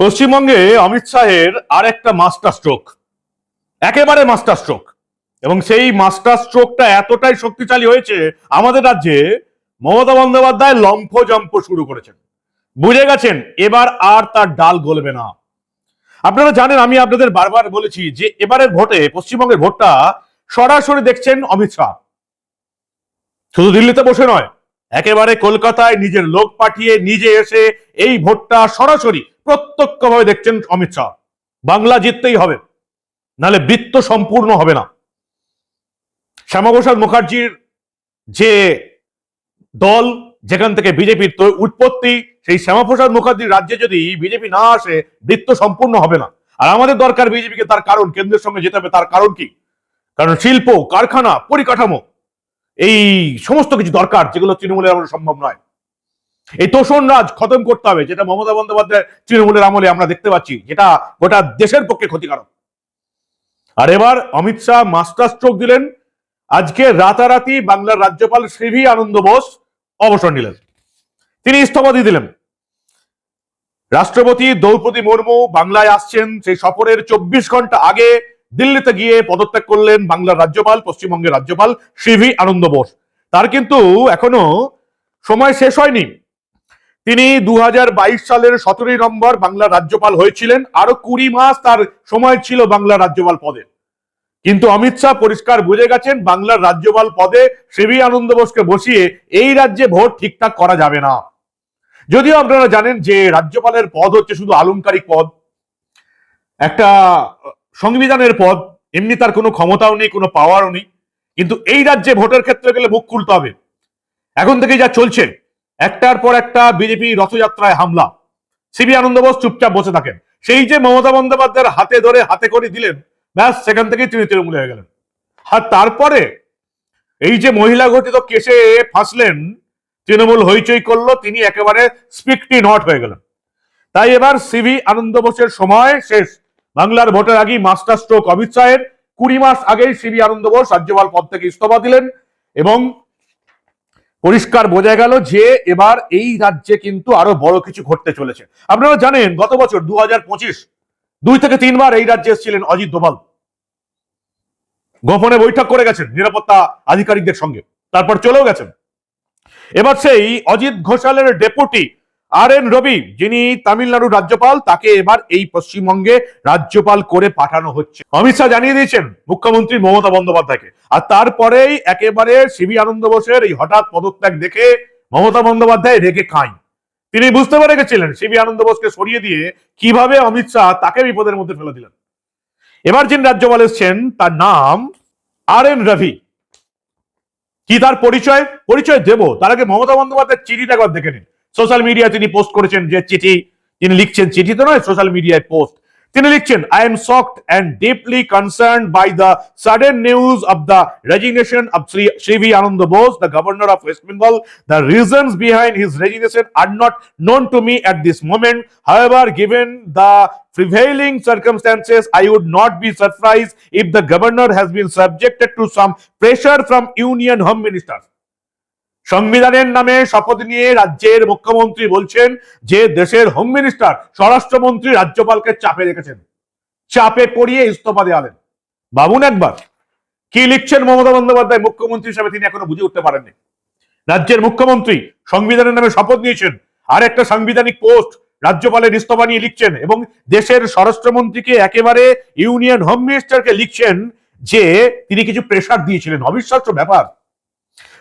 পশ্চিমবঙ্গে অমিত শাহের আর একটা মাস্টার স্ট্রোক, একেবারে মাস্টার স্ট্রোক। এবং সেই মাস্টার স্ট্রোকটা এতটাই শক্তিশালী হয়েছে, আমাদের রাজ্যে মমতা বন্দ্যোপাধ্যায় লম্ফ জম্প শুরু করেছেন। বুঝে গেছেন এবার আর তার ডাল গলবে না। আপনারা জানেন, আমি আপনাদের বারবার বলেছি যে এবারের ভোটে, পশ্চিমবঙ্গের ভোটটা সরাসরি দেখছেন অমিত শাহ। শুধু দিল্লিতে বসে নয়, একেবারে কলকাতায় নিজের লোক পাঠিয়ে নিজে এসে এই ভোটটা সরাসরি প্রত্যক্ষভাবে দেখছেন অমিত শাহ। বাংলা জিততেই হবে, নালে বৃত্ত সম্পূর্ণ হবে না। শ্যামাপ্রসাদ মুখার্জির যে দল, যেখান থেকে বিজেপির উৎপত্তি, সেই শ্যামাপ্রসাদ মুখার্জির রাজ্যে যদি বিজেপি না আসে, বৃত্ত সম্পূর্ণ হবে না। আর আমাদের দরকার বিজেপিকে। তার কারণ, কেন্দ্রের সঙ্গে যেতে হবে। তার কারণ কি? কারণ শিল্প, কারখানা, পরিকাঠামো, এই সমস্ত কিছু দরকার, যেগুলো তৃণমূলের আমলে সম্ভব নয়। এই তোষণ রাজ খতম করতে হবে, যেটা মমতা বন্দ্যোপাধ্যায় তৃণমূলের আমলে আমরা দেখতে পাচ্ছি, যেটা গোটা দেশের পক্ষে ক্ষতিকারক। আর এবার অমিত শাহ মাস্টার স্ট্রোক দিলেন। আজকে রাতারাতি বাংলার রাজ্যপাল সিভি আনন্দ বোস অবসর নিলেন, তিনি ইস্তফা দিয়ে দিলেন। রাষ্ট্রপতি দ্রৌপদী মুর্মু বাংলায় আসছেন, সেই সফরের 24 ঘন্টা আগে দিল্লিতে গিয়ে পদত্যাগ করলেন বাংলার রাজ্যপাল, পশ্চিমবঙ্গের রাজ্যপাল সিভি আনন্দ বোস। তার কিন্তু এখনো সময় শেষ হয়নি। তিনি 2022 সালের 17 নভেম্বর বাংলার রাজ্যপাল হয়েছিলেন। আরো 20 মাস তার সময় ছিল বাংলার রাজ্যপাল পদে। কিন্তু অমিত শাহ পরিষ্কার বুঝে গেছেন, বাংলার রাজ্যপাল পদে সিভি আনন্দ বোসকে বসিয়ে এই রাজ্যে ভোট ঠিকঠাক করা যাবে না। যদিও আপনারা জানেন যে রাজ্যপালের পদ হচ্ছে শুধু আলংকারিক পদ, একটা সংবিধানের পদ, এমনি তার কোনো ক্ষমতাও নেই, কোনো পাওয়ারও নেই। কিন্তু এই রাজ্যে ভোটের ক্ষেত্রে গেলে মুখ খুলতে হবে। এখন থেকে যা চলছে, একটার পর একটা বিজেপি রথযাত্রায় হামলা, সিভি আনন্দ বোস চুপচাপ বসে থাকেন। সেই যে মমতা বন্দ্যোপাধ্যায়ের হাতে ধরে হাতে করে দিলেন, ব্যাস সেখান থেকেই তিনি তৃণমূলে হয়ে গেলেন। আর তারপরে এই যে মহিলা ঘটিত কেসে ফাঁসলেন, তৃণমূল হইচই করলো, তিনি একেবারে স্পিকটি নট হয়ে গেলেন। তাই এবার সিভি আনন্দ বোসের সময় শেষ। বাংলার ভোটের আগেই মাস্টার স্ট্রোক অমিত শাহের। 20 মাস আগেই সিভি আনন্দ বোস রাজ্যপাল পদ থেকে ইস্তফা দিলেন। এবং পরিষ্কার বোঝা গেল যে এবার এই রাজ্যে কিন্তু আরো বড় কিছু ঘটতে চলেছে। আপনারা জানেন, গত বছর 2025 2 থেকে 3 বার এই রাজ্যে এসেছিলেন অজিত দোভাল। গোপনে বৈঠক করে গেছেন নিরাপত্তা আধিকারিকদের সঙ্গে, তারপর চলেও গেছেন। এবার সেই অজিত ঘোষালের ডেপুটি RN রবি, যিনি তামিলনাড়ুর রাজ্যপাল, তাকে এবার এই পশ্চিমবঙ্গে রাজ্যপাল করে পাঠানো হচ্ছে। অমিত শাহ জানিয়ে দিয়েছেন মুখ্যমন্ত্রী মমতা বন্দ্যোপাধ্যায়কে। আর তারপরেই একেবারে সিভি আনন্দ বোসের এই হঠাৎ পদত্যাগ দেখে মমতা বন্দ্যোপাধ্যায় রেগে খাঁই। তিনি বুঝতে পেরে গেছিলেন সিভি আনন্দ বোসকে সরিয়ে দিয়ে কিভাবে অমিত শাহ তাকে বিপদের মধ্যে ফেলে দিলেন। এবার যিনি রাজ্যপাল এসছেন, তার নাম RN রবি। কি তার পরিচয় দেব, তার আগে মমতা বন্দ্যোপাধ্যায়ের চিঠিটা একবার দেখে নিন। সোশ্যাল মিডিয়ায় তিনি পোস্ট করেছেন যে চিঠি তিনি লিখছেন, চিঠি তো নয়, সোশ্যাল মিডিয়ায় পোস্ট। তিনি লিখছেন, I am shocked and deeply concerned by the sudden news of the resignation of Sivi Ananda Bose, the governor of West Bengal. The reasons behind his resignation are not known to me at this moment. However, given the prevailing circumstances, I would not be surprised if the governor has been subjected to some pressure from Union Home Minister. সংবিধানের নামে শপথ নিয়ে রাজ্যের মুখ্যমন্ত্রী বলছেন যে দেশের home minister, স্বরাষ্ট্রমন্ত্রী রাজ্যপালকে চাপে রেখেছেন, চাপে পড়িয়ে ইস্তফা দেওয়ালেন। ভাবুন একবার, কি লিখছেন মমতা বন্দ্যোপাধ্যায় মুখ্যমন্ত্রী হিসেবে, তিনি এখনো বুঝে উঠতে পারেননি। রাজ্যের মুখ্যমন্ত্রী সংবিধানের নামে শপথ নিয়েছেন, আর একটা সাংবিধানিক পোস্ট রাজ্যপালের ইস্তফা নিয়ে লিখছেন, এবং দেশের স্বরাষ্ট্রমন্ত্রীকে, একেবারে ইউনিয়ন হোম মিনিস্টারকে লিখছেন যে তিনি কিছু প্রেসার দিয়েছিলেন। অবিশ্বাস্য ব্যাপার।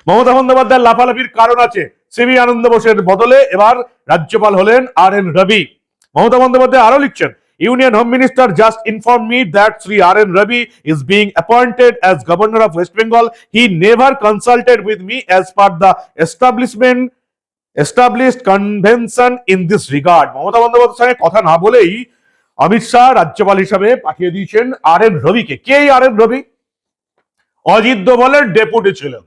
মমতা বন্দ্যোপাধ্যায়ের লাফালাফির কারণ আছে। সিভি আনন্দ বোসের বদলে এবার রাজ্যপাল হলেন RN রবি। মমতা বন্দ্যোপাধ্যায় আরো লিখছেন, Union Home Minister just informed me that Sri RN Ravi is being appointed as Governor of West Bengal. He never consulted with me as per the established convention in this regard. Mamata বন্দ্যোপাধ্যায়ের সঙ্গে কথা না বলেই অমিত শাহ রাজ্যপাল হিসাবে পাঠিয়ে দিয়েছেন RN রবিকে। কে RN রবি? Ajit দোভালের deputy ছিলেন।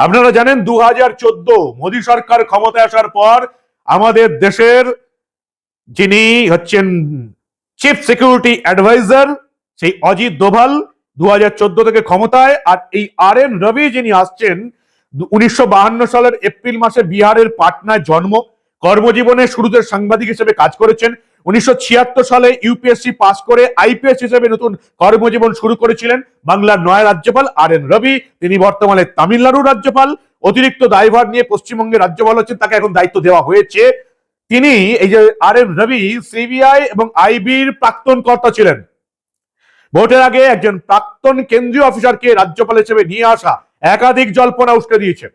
আপনারা জানেন 2014 মোদী সরকার ক্ষমতায় আসার পর আমাদের দেশের যিনি হচ্ছেন চিফ সিকিউরিটি অ্যাডভাইজার, সেই অজিত দোভাল 2014 থেকে ক্ষমতায়। আর এই RN রবি যিনি আসছেন, 1952 সালের এপ্রিল মাসে বিহারের পাটনায় জন্ম, কর্মজীবনে শুরুতে সাংবাদিক হিসেবে কাজ করেছেন। 1976 সালে ইউপিএসসি পাস করে আইপিএস হিসেবে নতুন কর্মজীবন শুরু করেছিলেন বাংলার নয়া রাজ্যপাল আর এন রবি। তিনি বর্তমানে তামিলনাড়ুর রাজ্যপাল। অতিরিক্ত দায়ভার নিয়ে পশ্চিমবঙ্গের রাজ্যপাল হচ্ছেন, তাকে এখন দায়িত্ব দেওয়া হয়েছে। তিনি এই যে আর এন রবি সিবিআই এবং আইবির প্রাক্তন কর্তা ছিলেন। ভোটের আগে একজন প্রাক্তন কেন্দ্রীয় অফিসারকে রাজ্যপাল হিসেবে নিয়ে আসা একাধিক জল্পনা উস্কে দিয়েছে।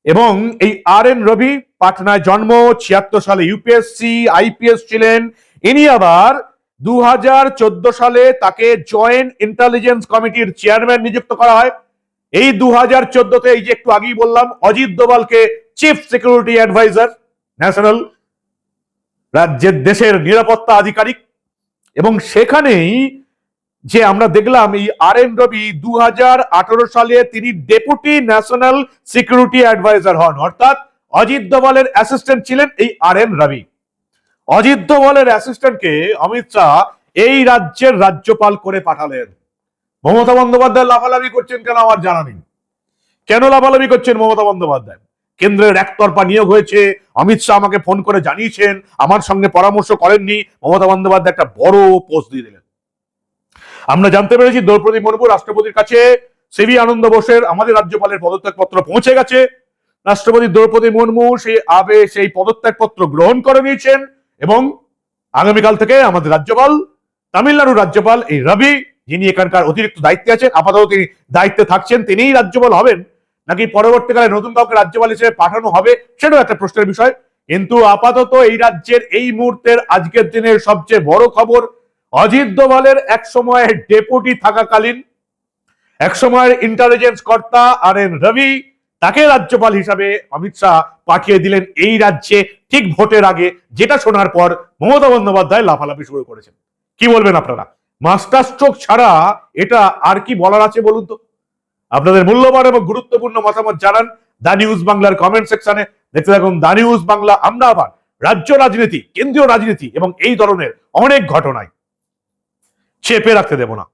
এবং এই আর এন রবি পাটনায় জন্ম, 76 সালে ইউপিএসসি আইপিএস ছিলেন। ইনি আবার 2014 সালে তাকে জয়েন্ট ইন্টেলিজেন্স কমিটির চেয়ারম্যান নিযুক্ত করা হয়। এই 2014-তে এই যে একটু আগেই বললাম, অজিত দোভালকে চিফ সিকিউরিটি অ্যাডভাইজার, ন্যাশনাল রাজ্যের দেশের নিরাপত্তা আধিকারিক। এবং সেখানেই যে আমরা দেখলাম এই আর এন রবি 2018 সালে তিনি ডেপুটি ন্যাশনাল সিকিউরিটি অ্যাডভাইজার হন, অর্থাৎ অজিত দোভালের অ্যাসিস্ট্যান্ট ছিলেন এই আর এন রবি। অজিত দোভালের অ্যাসিস্ট্যান্টকে অমিত শাহ এই রাজ্যের রাজ্যপাল করে পাঠালেন। মমতা বন্দ্যোপাধ্যায় লাফালাফি করছেন কেন আমার জানা নেই। কেন লাফালাফি করছেন মমতা বন্দ্যোপাধ্যায়? কেন্দ্রের একতরফা নিয়োগ হয়েছে, অমিত শাহ আমাকে ফোন করে জানিয়েছেন, আমার সঙ্গে পরামর্শ করেননি। মমতা বন্দ্যোপাধ্যায় একটা বড় পোস্ট দিয়ে দিলেন। আমরা জানতে পেরেছি দ্রৌপদী মুর্মু রাষ্ট্রপতির কাছে সিভি আনন্দ বোসের আমাদের রাজ্যপালের পদত্যাগপত্র পৌঁছে গেছে। রাষ্ট্রপতি দ্রৌপদী মুর্মু সেই পদত্যাগপত্র গ্রহণ করে নিয়েছেন এবং আগামীকাল থেকে আমাদের রাজ্যপাল, তামিলনাড়ুর রাজ্যপাল এই রবি, যিনি এখানকার অতিরিক্ত দায়িত্বে আছেন, আপাতত তিনি দায়িত্বে থাকছেন, তিনিই রাজ্যপাল হবেন নাকি পরবর্তীকালে নতুন কাউকে রাজ্যপাল হিসেবে পাঠানো হবে সেটাও একটা প্রশ্নের বিষয়। কিন্তু আপাতত এই রাজ্যের এই মুহূর্তের আজকের দিনের সবচেয়ে বড় খবর, অজিত দোভালের এক সময়ের ডেপুটি থাকাকালীন এক সময়ের ইন্টেলিজেন্স কর্তা আর এন রবি, তাকে রাজ্যপাল হিসাবে অমিত শাহ পাঠিয়ে দিলেন এই রাজ্যে ঠিক ভোটের আগে, যেটা শোনার পর মমতা বন্দ্যোপাধ্যায় লাফালাফি শুরু করেছেন। কি বলবেন আপনারা? মাস্টার স্ট্রোক ছাড়া এটা আর কি বলার আছে বলুন তো? আপনাদের মূল্যবান এবং গুরুত্বপূর্ণ মতামত জানান দা নিউজ বাংলার কমেন্ট সেকশনে। দেখতে থাকুন দা নিউজ বাংলা। আমরা আবার রাজ্য রাজনীতি, কেন্দ্রীয় রাজনীতি এবং এই ধরনের অনেক ঘটনায় চেপে রাখতে দেব না।